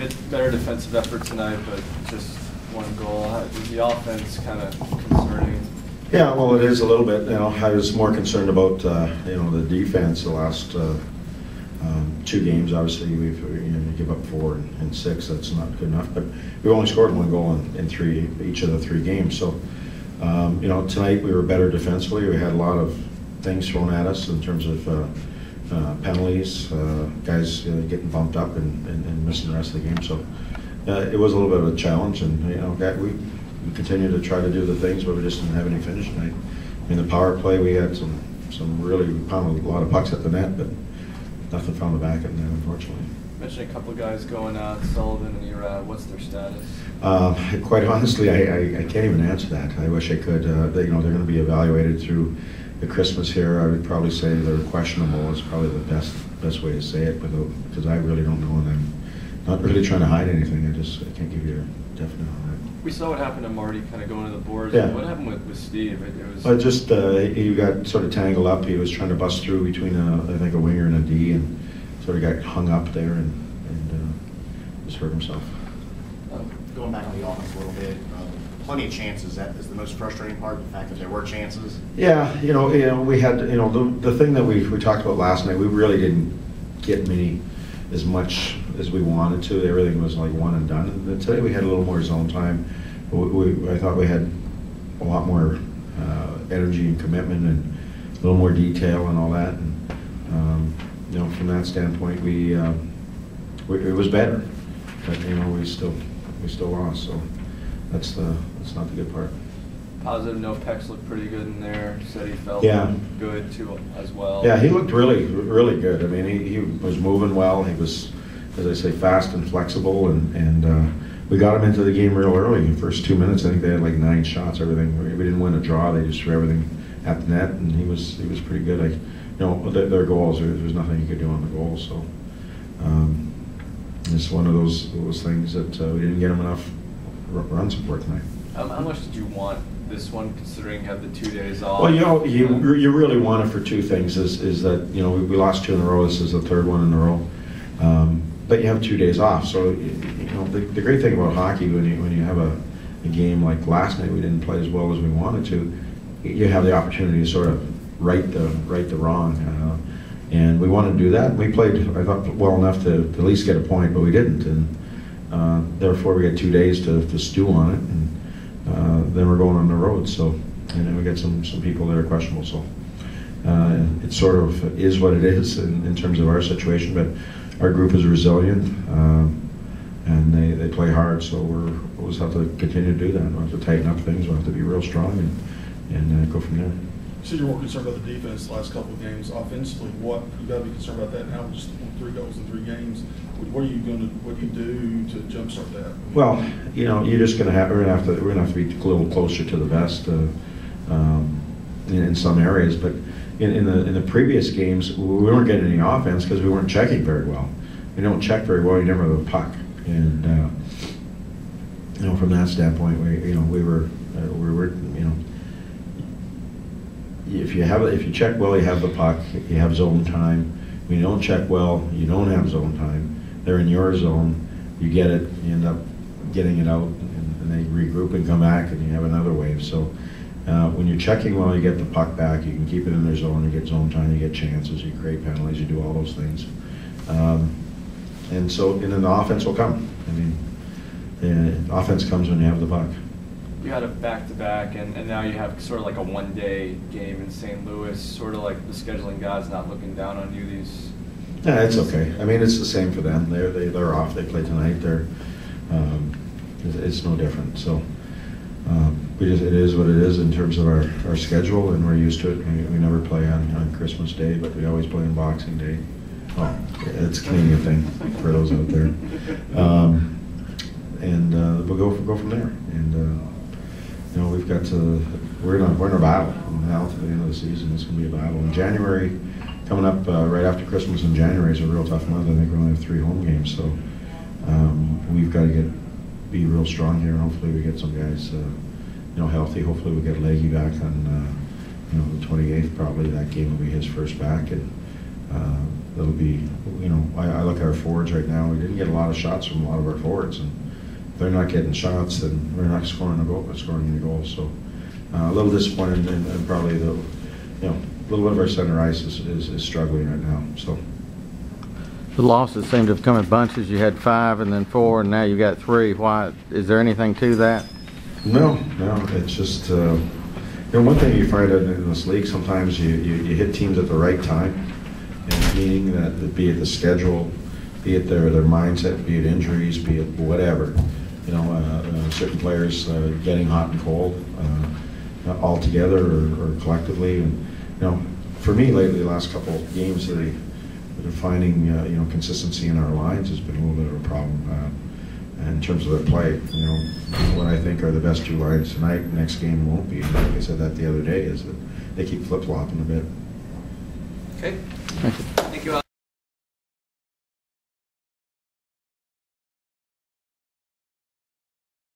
bit better defensive effort tonight, but just one goal. Is the offense kind of concerning? Yeah, well, it is a little bit. I was more concerned about the defense the last 2 games. Obviously, we give up 4 and 6. That's not good enough. But we only scored 1 goal in each of the 3 games. So tonight we were better defensively. We had a lot of things thrown at us in terms of penalties, guys getting bumped up and missing the rest of the game. So it was a little bit of a challenge, and we continue to try to do the things, but we just didn't have any finish tonight. In the power play, we had some really pounded a lot of pucks at the net, but nothing found the back of the net, unfortunately. You mentioned a couple of guys going out, Sullivan and Erad. What's their status? Quite honestly, I can't even answer that. I wish I could. They're going to be evaluated through the Christmas here. I would probably say they're questionable is probably the best way to say it, because I really don't know, and I'm not really trying to hide anything. I can't give you a definite on that. We saw what happened to Marty kind of going to the boards. Yeah. What happened with Steve? It was just he got sort of tangled up. He was trying to bust through between I think a winger and a D, and sort of got hung up there and just hurt himself. Going back on the offense a little bit, plenty of chances. That is the most frustrating part, the fact that there were chances. Yeah, we had the thing that we talked about last night. We really didn't get as much as we wanted to. Everything was like one and done. And today we had a little more zone time. I thought we had a lot more energy and commitment and a little more detail and all that. And from that standpoint, it was better. But we still lost. So that's not the good part. Positive note, Pex looked pretty good in there. Said he felt good too as well. Yeah, he looked really, really good. I mean, he was moving well. He was, as I say, fast and flexible, and we got him into the game real early. In the first 2 minutes, I think they had like 9 shots. Everything. We didn't win a draw. They just threw everything at the net, and he was pretty good. Their goals. There's nothing you could do on the goals. So it's one of those things that we didn't get him enough run support tonight. How much did you want this one, considering you have the 2 days off? Well, you really want it for 2 things. Is that we lost 2 in a row. This is the 3rd one in a row. But you have 2 days off. So the great thing about hockey, when you have a game like last night, we didn't play as well as we wanted to. You have the opportunity to sort of right the wrong. And we wanted to do that. We played, I thought, well enough to at least get a point, but we didn't. And therefore, we had 2 days to stew on it. And then we're going on the road. So, and then we get some people that are questionable. So it sort of is what it is in terms of our situation. But our group is resilient, and they play hard. So we'll just have to continue to do that. We'll have to tighten up things. We'll have to be real strong and go from there. You said you're more concerned about the defense the last couple of games. Offensively, what you got to be concerned about that now? Just 3 goals in 3 games. What do you do to jumpstart that? Well, you're just going to have we're going to have to be a little closer to the best in some areas. But in the previous games, we weren't getting any offense because we weren't checking very well. You don't check very well, you never have a puck. And from that standpoint, we were if you check well, you have the puck, you have zone time. When you don't check well, you don't have zone time. They're in your zone, you get it, you end up getting it out, and they regroup and come back, and you have another wave. So when you're checking well, you get the puck back, you can keep it in their zone, you get zone time, you get chances, you create penalties, you do all those things. And then the offense will come. I mean, the offense comes when you have the puck. You had a back-to-back, and now you have sort of like a 1-day game in St. Louis, sort of like the scheduling guys not looking down on you. Yeah, it's okay. I mean, it's the same for them. They're off. They play tonight. It's no different. So it is what it is in terms of our schedule, and we're used to it. We never play on Christmas Day, but we always play on Boxing Day. Oh, it's a Canadian thing for those out there. And we'll go from there. And we've got we're in a battle now to the end of the season. It's going to be a battle. In January, coming up right after Christmas in January is a real tough month. I think we only have 3 home games, so we've got to be real strong here. And hopefully we get some guys healthy. Hopefully we get Leggy back on the 28th. Probably that game will be his first back, and that'll be, you know, I look at our forwards right now. We didn't get a lot of shots from a lot of our forwards, and if they're not getting shots, then we're not scoring any goals. So a little disappointed, and probably the, you know, a little bit of our center ice is struggling right now. So. The losses seem to have come in bunches. You had 5 and then 4, and now you got 3. Why? Is there anything to that? No. It's just, you know, one thing you find out in this league, sometimes you hit teams at the right time, and meaning that be it the schedule, be it their mindset, be it injuries, be it whatever. You know, certain players getting hot and cold all together or collectively. And, you know, for me lately, the last couple of games, finding you know, consistency in our lines has been a little bit of a problem in terms of their play. You know, what I think are the best 2 lines tonight, next game won't be. And like I said that the other day, is that they keep flip-flopping a bit. Okay. Thank you.